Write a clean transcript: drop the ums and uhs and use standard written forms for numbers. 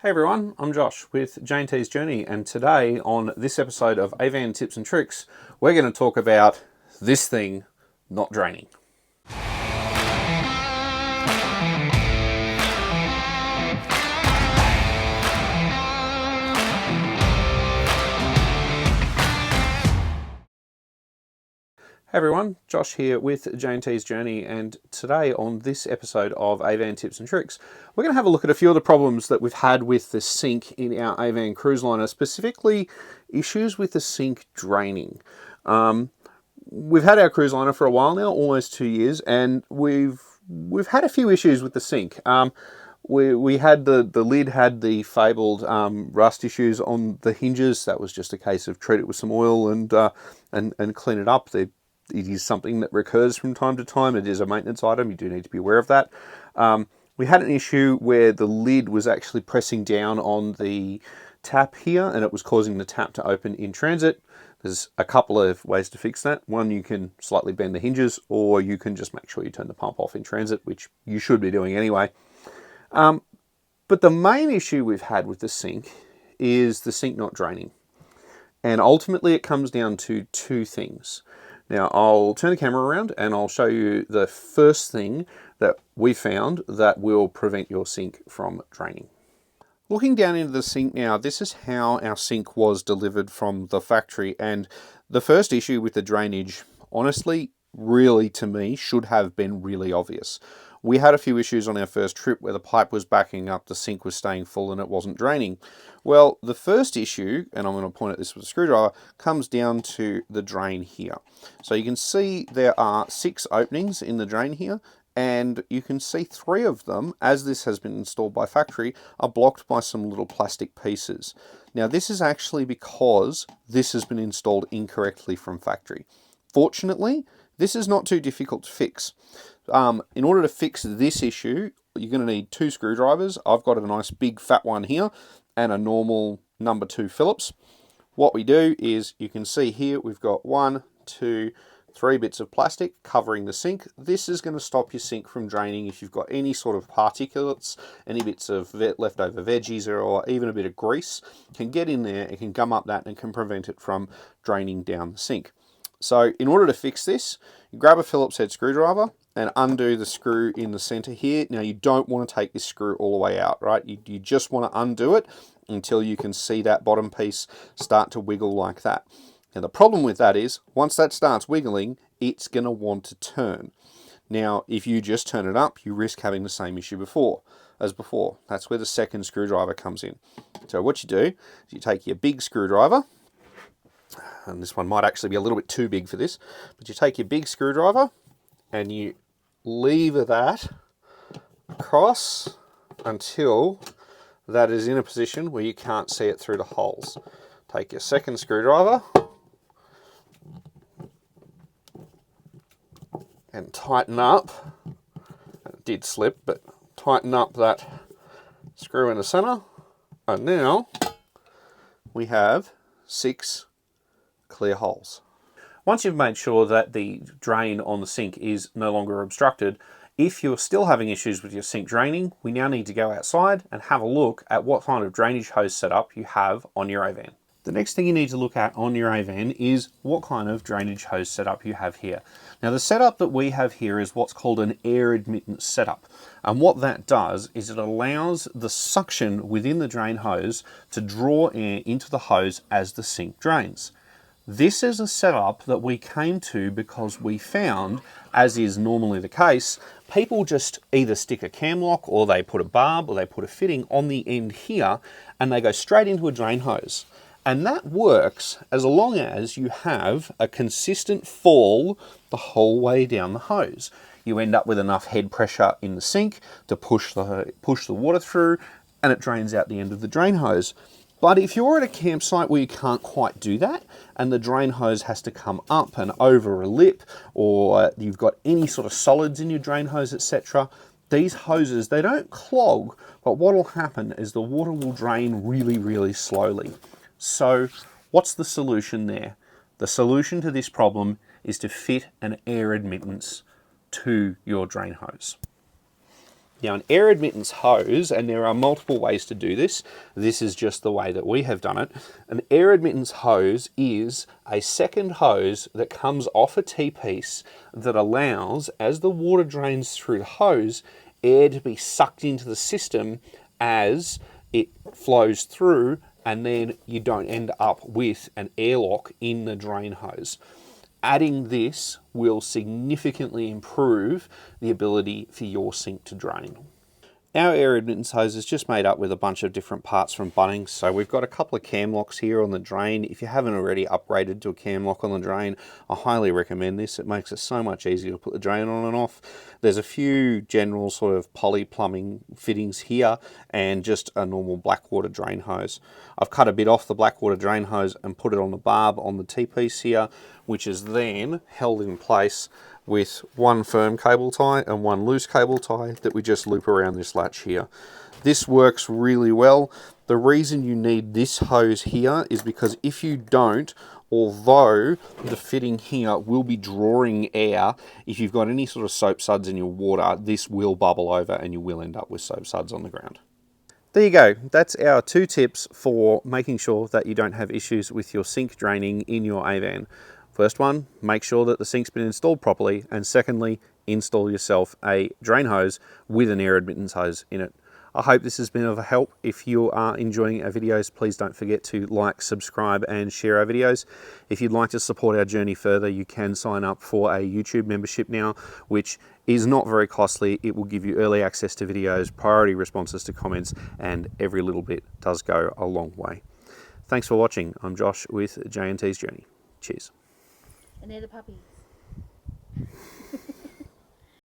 Hey everyone, I'm Josh with J&T's Journey, and today on this episode of AVan Tips and Tricks, we're going to talk about this thing not draining. Hey everyone, Josh here with J&T's Journey, and today on this episode of AVan Tips and Tricks, we're going to have a look at a few of the problems that we've had with the sink in our AVan Cruiseliner, specifically issues with the sink draining. We've had our Cruiseliner for a while now, almost 2 years, and we've had a few issues with the sink. We had the lid had the fabled rust issues on the hinges. That was just a case of treat it with some oil and clean it up. It is something that recurs from time to time. It is a maintenance item. You do need to be aware of that. We had an issue where the lid was actually pressing down on the tap here, and it was causing the tap to open in transit. There's a couple of ways to fix that. One, you can slightly bend the hinges, or you can just make sure you turn the pump off in transit, which you should be doing anyway. But the main issue we've had with the sink is the sink not draining. And ultimately it comes down to two things. Now I'll turn the camera around and I'll show you the first thing that we found that will prevent your sink from draining. Looking down into the sink now, this is how our sink was delivered from the factory, and the first issue with the drainage, honestly, really to me, should have been really obvious. We had a few issues on our first trip where the pipe was backing up, the sink was staying full and it wasn't draining. Well, the first issue, and I'm going to point at this with a screwdriver, comes down to the drain here. So you can see there are 6 openings in the drain here, and you can see 3 of them, as this has been installed by factory, are blocked by some little plastic pieces. Now this is actually because this has been installed incorrectly from factory. Fortunately, this is not too difficult to fix. In order to fix this issue, you're going to need 2 screwdrivers. I've got a nice big fat one here and a normal number 2 Phillips. What we do is, you can see here, we've got 1, 2, 3 bits of plastic covering the sink. This is going to stop your sink from draining if you've got any sort of particulates, any bits of leftover veggies or even a bit of grease can get in there, it can gum up that and can prevent it from draining down the sink. So in order to fix this, you grab a Phillips head screwdriver and undo the screw in the center here. Now you don't want to take this screw all the way out, right? You just want to undo it until you can see that bottom piece start to wiggle like that. Now the problem with that is, once that starts wiggling, it's going to want to turn. Now if you just turn it up, you risk having the same issue as before. That's where the second screwdriver comes in. So what you do is you take your big screwdriver, and this one might actually be a little bit too big for this, but you take your big screwdriver and you lever that across until that is in a position where you can't see it through the holes. Take your second screwdriver and tighten up. It did slip, but tighten up that screw in the center. And now we have 6 clear holes. Once you've made sure that the drain on the sink is no longer obstructed, if you're still having issues with your sink draining, we now need to go outside and have a look at what kind of drainage hose setup you have on your AVan. The next thing you need to look at on your AVan is what kind of drainage hose setup you have here. Now the setup that we have here is what's called an air admittance setup. And what that does is it allows the suction within the drain hose to draw air into the hose as the sink drains. This is a setup that we came to because we found, as is normally the case, people just either stick a cam lock or they put a barb or they put a fitting on the end here and they go straight into a drain hose. And that works as long as you have a consistent fall the whole way down the hose. You end up with enough head pressure in the sink to push the water through, and it drains out the end of the drain hose. But if you're at a campsite where you can't quite do that, and the drain hose has to come up and over a lip, or you've got any sort of solids in your drain hose, etc., these hoses, they don't clog, but what will happen is the water will drain really, really slowly. So what's the solution there? The solution to this problem is to fit an air admittance to your drain hose. Now, an air admittance hose, and there are multiple ways to do this, this is just the way that we have done it. An air admittance hose is a second hose that comes off a T-piece that allows, as the water drains through the hose, air to be sucked into the system as it flows through, and then you don't end up with an airlock in the drain hose. Adding this will significantly improve the ability for your sink to drain. Our air admittance hose is just made up with a bunch of different parts from Bunnings. So we've got a couple of cam locks here on the drain. If you haven't already upgraded to a cam lock on the drain, I highly recommend this. It makes it so much easier to put the drain on and off. There's a few general sort of poly plumbing fittings here and just a normal Blackwater drain hose. I've cut a bit off the Blackwater drain hose and put it on the barb on the T-piece here, which is then held in place with one firm cable tie and one loose cable tie that we just loop around this latch here. This works really well. The reason you need this hose here is because if you don't, although the fitting here will be drawing air, if you've got any sort of soap suds in your water, this will bubble over and you will end up with soap suds on the ground. There you go. That's our 2 tips for making sure that you don't have issues with your sink draining in your AVan. First one, make sure that the sink's been installed properly, and secondly, install yourself a drain hose with an air admittance hose in it. I hope this has been of help. If you are enjoying our videos, please don't forget to like, subscribe and share our videos. If you'd like to support our journey further, you can sign up for a YouTube membership now, which is not very costly. It will give you early access to videos, priority responses to comments, and every little bit does go a long way. Thanks for watching. I'm Josh with J&T's Journey. Cheers. And they're the puppies.